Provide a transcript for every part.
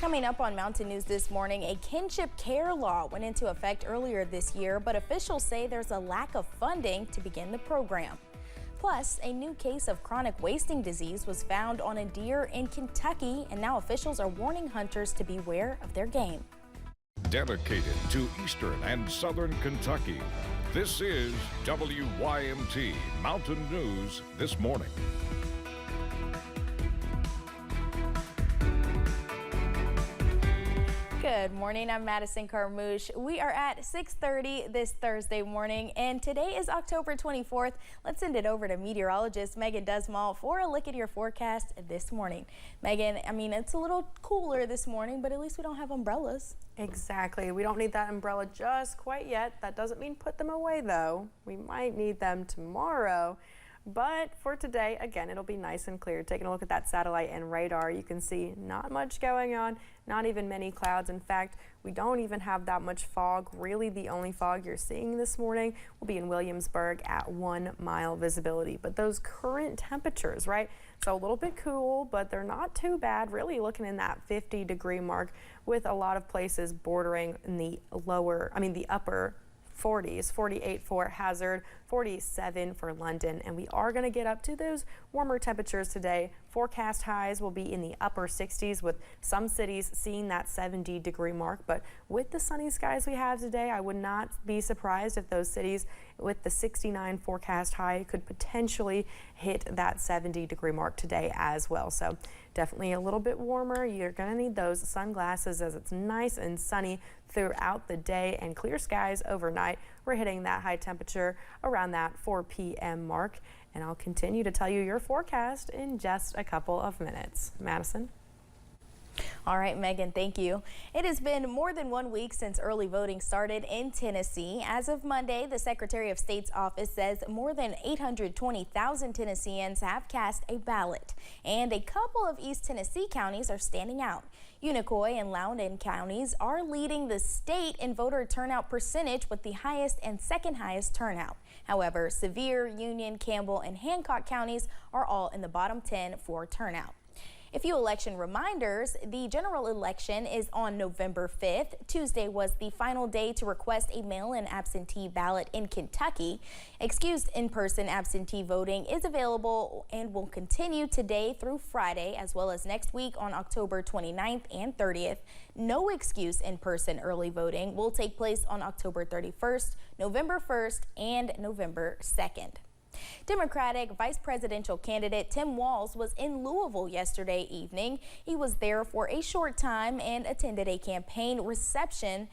Coming up on Mountain News this morning, a kinship care law went into effect earlier this year, but officials say there's a lack of funding to begin the program. Plus, a new case of chronic wasting disease was found on a deer in Kentucky, and now officials are warning hunters to beware of their game. Dedicated to Eastern and Southern Kentucky, this is WYMT Mountain News This Morning. Good morning, I'm Madison Carmouche. We are at 6:30 this Thursday morning, and today is October 24th. Let's send it over to meteorologist Megan Dusmall for a look at your forecast this morning. Megan, I mean, it's a little cooler this morning, but at least we don't have umbrellas. Exactly. We don't need that umbrella just quite yet. That doesn't mean put them away, though. We might need them tomorrow. But for today, again, it'll be nice and clear. Taking a look at that satellite and radar, you can see not much going on, not even many clouds. In fact, we don't even have that much fog. Really, the only fog you're seeing this morning will be in Williamsburg at 1 mile visibility. But those current temperatures, right? So a little bit cool, but they're not too bad. Really looking in that 50-degree mark with a lot of places bordering in the upper 40s, 48 for Hazard, 47 for London, and we are going to get up to those warmer temperatures today. Forecast highs will be in the upper 60s with some cities seeing that 70-degree mark, but with the sunny skies we have today, I would not be surprised if those cities with the 69 forecast high could potentially hit that 70-degree mark today as well. So definitely a little bit warmer. You're going to need those sunglasses as it's nice and sunny throughout the day and clear skies overnight. We're hitting that high temperature around that 4 p.m. mark, and I'll continue to tell you your forecast in just a couple of minutes. Madison? All right, Megan, thank you. It has been more than 1 week since early voting started in Tennessee. As of Monday, the Secretary of State's office says more than 820,000 Tennesseans have cast a ballot, and a couple of East Tennessee counties are standing out. Unicoi and Loudoun counties are leading the state in voter turnout percentage with the highest and second highest turnout. However, Sevier, Union, Campbell, and Hancock counties are all in the bottom 10 for turnout. A few election reminders. The general election is on November 5th. Tuesday was the final day to request a mail-in absentee ballot in Kentucky. Excused in-person absentee voting is available and will continue today through Friday, as well as next week on October 29th and 30th. No excuse in-person early voting will take place on October 31st, November 1st, and November 2nd. Democratic vice presidential candidate Tim Walz was in Louisville yesterday evening. He was there for a short time and attended a campaign reception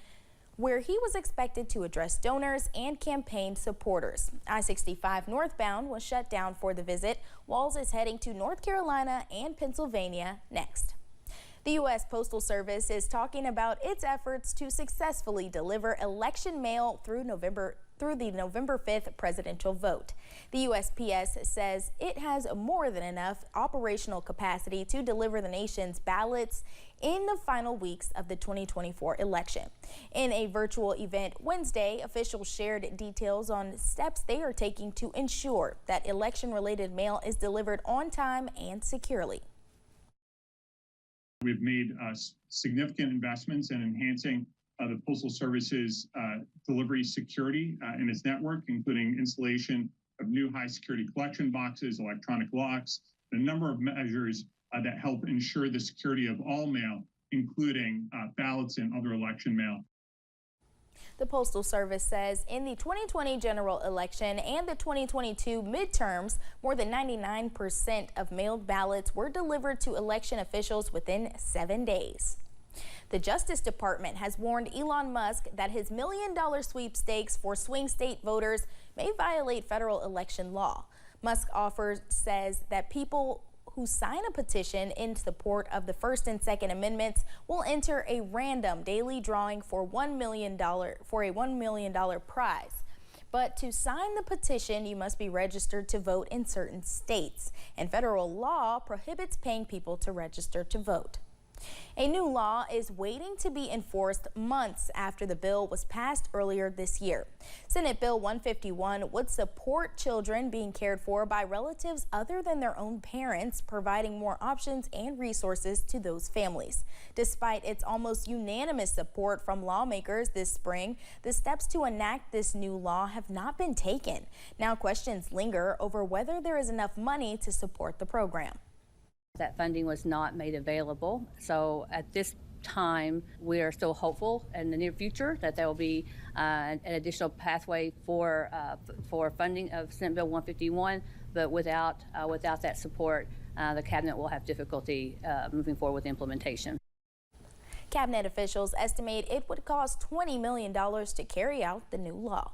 where he was expected to address donors and campaign supporters. I-65 northbound was shut down for the visit. Walz is heading to North Carolina and Pennsylvania next. The U.S. Postal Service is talking about its efforts to successfully deliver election mail through the November 5th presidential vote. The USPS says it has more than enough operational capacity to deliver the nation's ballots in the final weeks of the 2024 election. In a virtual event Wednesday, officials shared details on steps they are taking to ensure that election-related mail is delivered on time and securely. We've made significant investments in enhancing the Postal Service's delivery security in its network, including installation of new high security collection boxes, electronic locks, a number of measures that help ensure the security of all mail, including ballots and other election mail. The Postal Service says in the 2020 general election and the 2022 midterms, more than 99% of mailed ballots were delivered to election officials within 7 days. The Justice Department has warned Elon Musk that his $1 million sweepstakes for swing state voters may violate federal election law. Musk says that people who sign a petition in support of the First and Second Amendments will enter a random daily drawing for a $1 million prize. But to sign the petition, you must be registered to vote in certain states, and federal law prohibits paying people to register to vote. A new law is waiting to be enforced months after the bill was passed earlier this year. Senate Bill 151 would support children being cared for by relatives other than their own parents, providing more options and resources to those families. Despite its almost unanimous support from lawmakers this spring, the steps to enact this new law have not been taken. Now questions linger over whether there is enough money to support the program. That funding was not made available. So at this time, we are still hopeful in the near future that there will be an additional pathway for funding of Senate Bill 151. But without that support, the cabinet will have difficulty moving forward with implementation. Cabinet officials estimate it would cost $20 million to carry out the new law.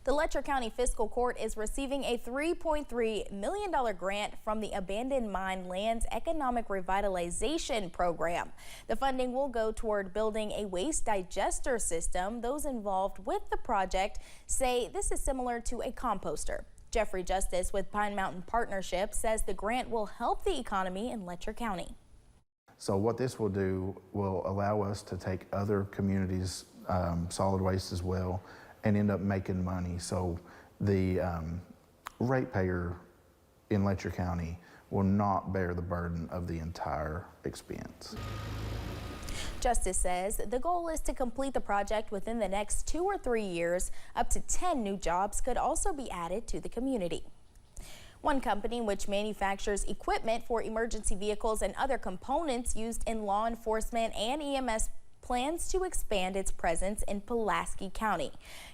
The Letcher County Fiscal Court is receiving a $3.3 million grant from the Abandoned Mine Lands Economic Revitalization Program. The funding will go toward building a waste digester system. Those involved with the project say this is similar to a composter. Jeffrey Justice with Pine Mountain Partnership says the grant will help the economy in Letcher County. So what this will do will allow us to take other communities' solid waste as well and end up making money. So the ratepayer in Letcher County will not bear the burden of the entire expense. Justice says the goal is to complete the project within the next 2 or 3 years. Up to 10 new jobs could also be added to the community. One company which manufactures equipment for emergency vehicles and other components used in law enforcement and EMS plans to expand its presence in Pulaski County.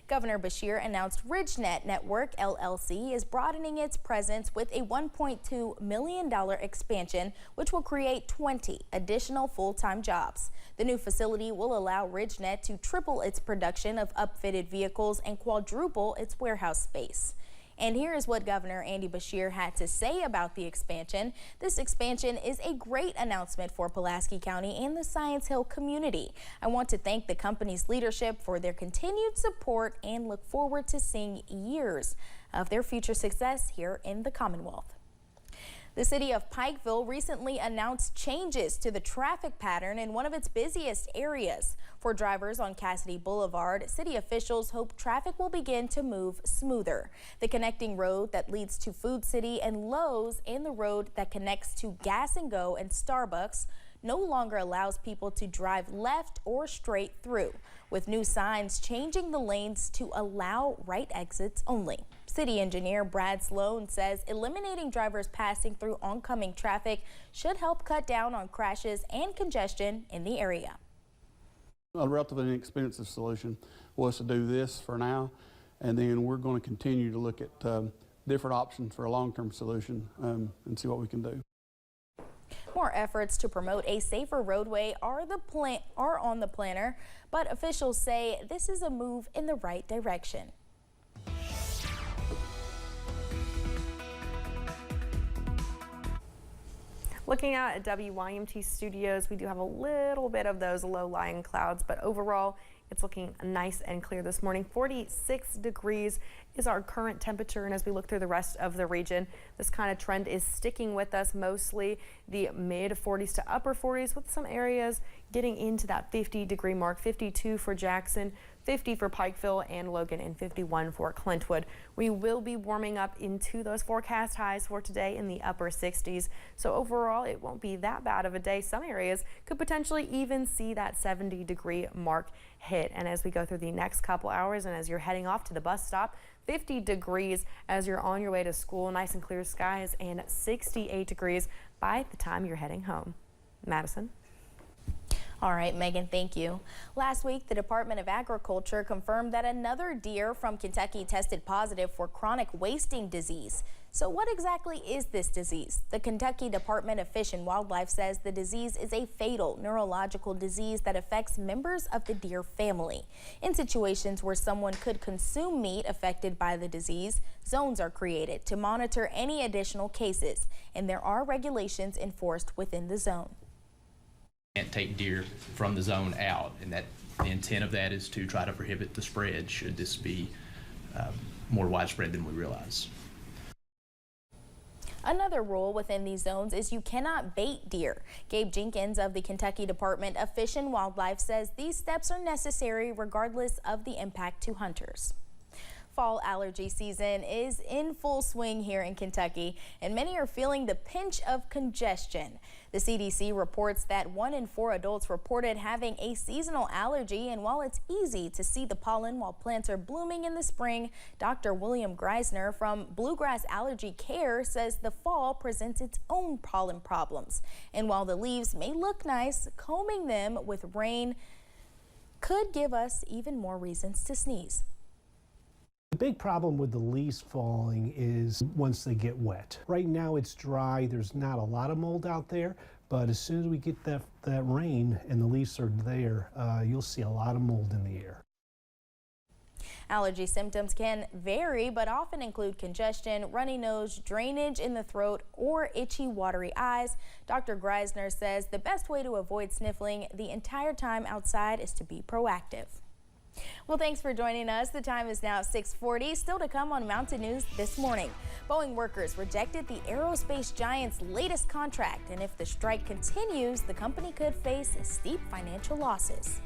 Governor Beshear announced RidgeNet Network LLC is broadening its presence with a $1.2 million expansion, which will create 20 additional full-time jobs. The new facility will allow RidgeNet to triple its production of upfitted vehicles and quadruple its warehouse space. And here is what Governor Andy Beshear had to say about the expansion. This expansion is a great announcement for Pulaski County and the Science Hill community. I want to thank the company's leadership for their continued support and look forward to seeing years of their future success here in the Commonwealth. The city of Pikeville recently announced changes to the traffic pattern in one of its busiest areas. For drivers on Cassidy Boulevard, city officials hope traffic will begin to move smoother. The connecting road that leads to Food City and Lowe's and the road that connects to Gas and Go and Starbucks no longer allows people to drive left or straight through, with new signs changing the lanes to allow right exits only. City engineer Brad Sloan says eliminating drivers passing through oncoming traffic should help cut down on crashes and congestion in the area. A relatively inexpensive solution was to do this for now, and then we're going to continue to look at different options for a long-term solution and see what we can do. More efforts to promote a safer roadway are on the planner, but officials say this is a move in the right direction. Looking out at WYMT studios, we do have a little bit of those low-lying clouds, but overall it's looking nice and clear this morning. 46 degrees is our current temperature, and as we look through the rest of the region, this kind of trend is sticking with us, mostly the mid 40s to upper 40s, with some areas getting into that 50-degree mark. 52 for Jackson, 50 for Pikeville and Logan, and 51 for Clintwood. We will be warming up into those forecast highs for today in the upper 60s. So overall, it won't be that bad of a day. Some areas could potentially even see that 70-degree mark hit. And as we go through the next couple hours and as you're heading off to the bus stop, 50 degrees as you're on your way to school, nice and clear skies, and 68 degrees by the time you're heading home. Madison. All right, Megan, thank you. Last week, the Department of Agriculture confirmed that another deer from Kentucky tested positive for chronic wasting disease. So what exactly is this disease? The Kentucky Department of Fish and Wildlife says the disease is a fatal neurological disease that affects members of the deer family. In situations where someone could consume meat affected by the disease, zones are created to monitor any additional cases, and there are regulations enforced within the zone. Can't take deer from the zone out, and that the intent of that is to try to prohibit the spread should this be more widespread than we realize. Another rule within these zones is you cannot bait deer. Gabe Jenkins of the Kentucky Department of Fish and Wildlife says these steps are necessary regardless of the impact to hunters. Fall allergy season is in full swing here in Kentucky, and many are feeling the pinch of congestion. The CDC reports that 1 in 4 adults reported having a seasonal allergy, and while it's easy to see the pollen while plants are blooming in the spring, Dr. William Greisner from Bluegrass Allergy Care says the fall presents its own pollen problems. And while the leaves may look nice, combing them with rain could give us even more reasons to sneeze. The big problem with the leaves falling is once they get wet. Right now it's dry, there's not a lot of mold out there, but as soon as we get that rain and the leaves are there, you'll see a lot of mold in the air. Allergy symptoms can vary, but often include congestion, runny nose, drainage in the throat, or itchy, watery eyes. Dr. Greisner says the best way to avoid sniffling the entire time outside is to be proactive. Well, thanks for joining us. The time is now 6:40. Still to come on Mountain News this morning. Boeing workers rejected the aerospace giant's latest contract, and if the strike continues, the company could face steep financial losses.